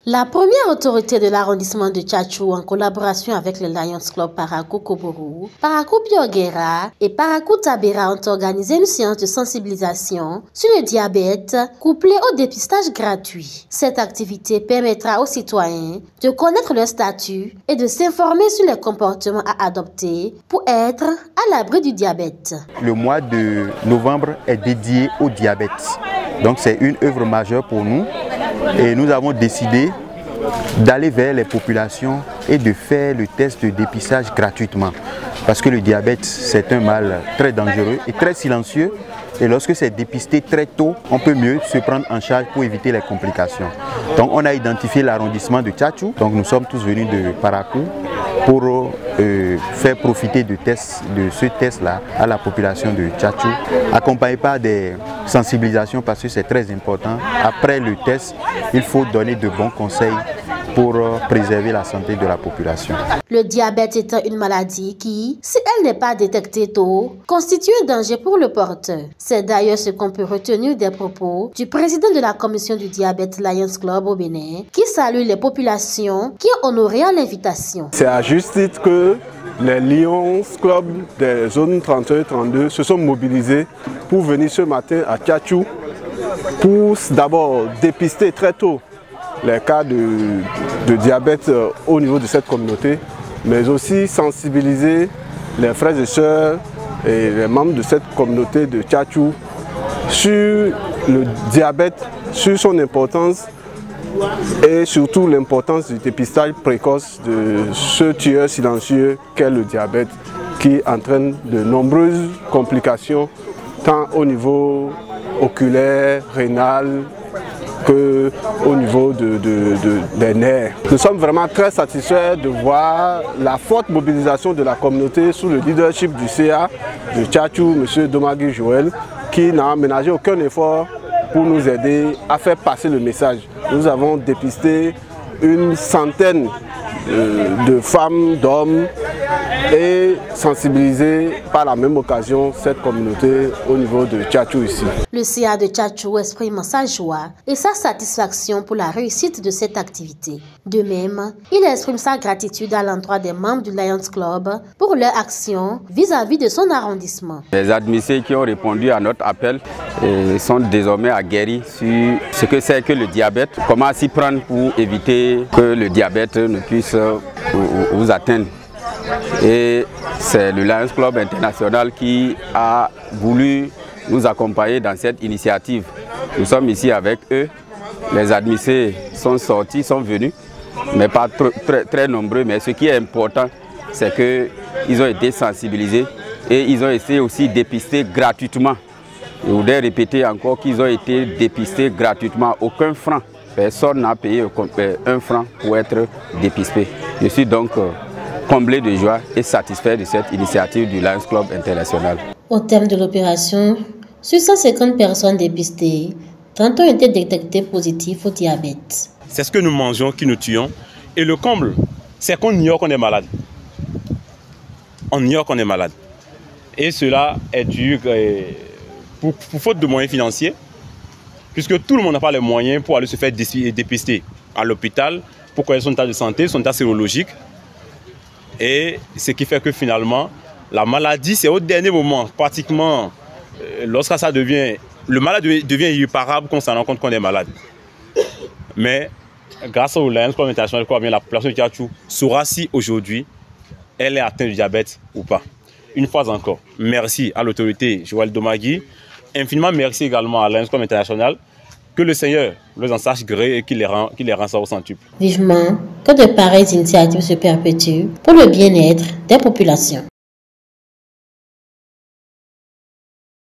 La première autorité de l'arrondissement de Tchatchou, en collaboration avec le Lions Club Parakou Kobourou, Parakou Bioguera et Parakou Tabera ont organisé une séance de sensibilisation sur le diabète couplée au dépistage gratuit. Cette activité permettra aux citoyens de connaître leur statut et de s'informer sur les comportements à adopter pour être à l'abri du diabète. Le mois de novembre est dédié au diabète. Donc c'est une œuvre majeure pour nous et nous avons décidé d'aller vers les populations et de faire le test de dépistage gratuitement. Parce que le diabète, c'est un mal très dangereux et très silencieux. Et lorsque c'est dépisté très tôt, on peut mieux se prendre en charge pour éviter les complications. Donc on a identifié l'arrondissement de Tchatchou. Donc nous sommes tous venus de Parakou pour faire profiter de ce test-là à la population de Tchatchou, accompagné par des sensibilisations parce que c'est très important. Après le test, il faut donner de bons conseils pour préserver la santé de la population. Le diabète étant une maladie qui, si elle n'est pas détectée tôt, constitue un danger pour le porteur. C'est d'ailleurs ce qu'on peut retenir des propos du président de la commission du diabète Lions Club au Bénin, qui salue les populations qui ont honoré à l'invitation. C'est à juste titre que les Lions Club des zones 31 et 32 se sont mobilisés pour venir ce matin à Tchatchou pour d'abord dépister très tôt les cas de diabète au niveau de cette communauté, mais aussi sensibiliser les frères et sœurs et les membres de cette communauté de Tchatchou sur le diabète, sur son importance et surtout l'importance du dépistage précoce de ce tueur silencieux qu'est le diabète qui entraîne de nombreuses complications tant au niveau oculaire, rénal, qu'au niveau des nerfs. Nous sommes vraiment très satisfaits de voir la forte mobilisation de la communauté sous le leadership du CA de Tchatchou, M. Domagui Joël, qui n'a ménagé aucun effort pour nous aider à faire passer le message. Nous avons dépisté une centaine de femmes, d'hommes et sensibiliser par la même occasion cette communauté au niveau de Tchatchou ici. Le CA de Tchatchou exprime sa joie et sa satisfaction pour la réussite de cette activité. De même, il exprime sa gratitude à l'endroit des membres du Lions Club pour leur action vis-à-vis de son arrondissement. Les administrés qui ont répondu à notre appel sont désormais aguerris sur ce que c'est que le diabète, comment s'y prendre pour éviter que le diabète ne puisse vous atteindre. Et c'est le Lions Club International qui a voulu nous accompagner dans cette initiative. Nous sommes ici avec eux. Les administrés sont sortis, sont venus, mais pas très nombreux. Mais ce qui est important, c'est qu'ils ont été sensibilisés et ils ont été aussi dépistés gratuitement. Je voudrais répéter encore qu'ils ont été dépistés gratuitement. Aucun franc. Personne n'a payé un franc pour être dépisté. Je suis donc comblé de joie et satisfait de cette initiative du Lions Club International. Au terme de l'opération, sur 150 personnes dépistées, 30 ont été détectées positives au diabète. C'est ce que nous mangeons qui nous tuons. Et le comble, c'est qu'on ignore qu'on est malade. On ignore qu'on est malade. Et cela est dû pour faute de moyens financiers, puisque tout le monde n'a pas les moyens pour aller se faire dépister à l'hôpital, pour connaître son état de santé, son état sérologique. Et ce qui fait que finalement, la maladie, c'est au dernier moment, pratiquement, lorsque ça devient, le malade devient irréparable qu'on s'en rend compte qu'on est malade. Mais grâce au Lions Club International, la population de Tchatchou saura si aujourd'hui, elle est atteinte du diabète ou pas. Une fois encore, merci à l'autorité Joël Domagui. Infiniment merci également à Lions Club International. Que le Seigneur les en sache gré et qu'il les rend ça au centuple. Vivement que de pareilles initiatives se perpétuent pour le bien-être des populations.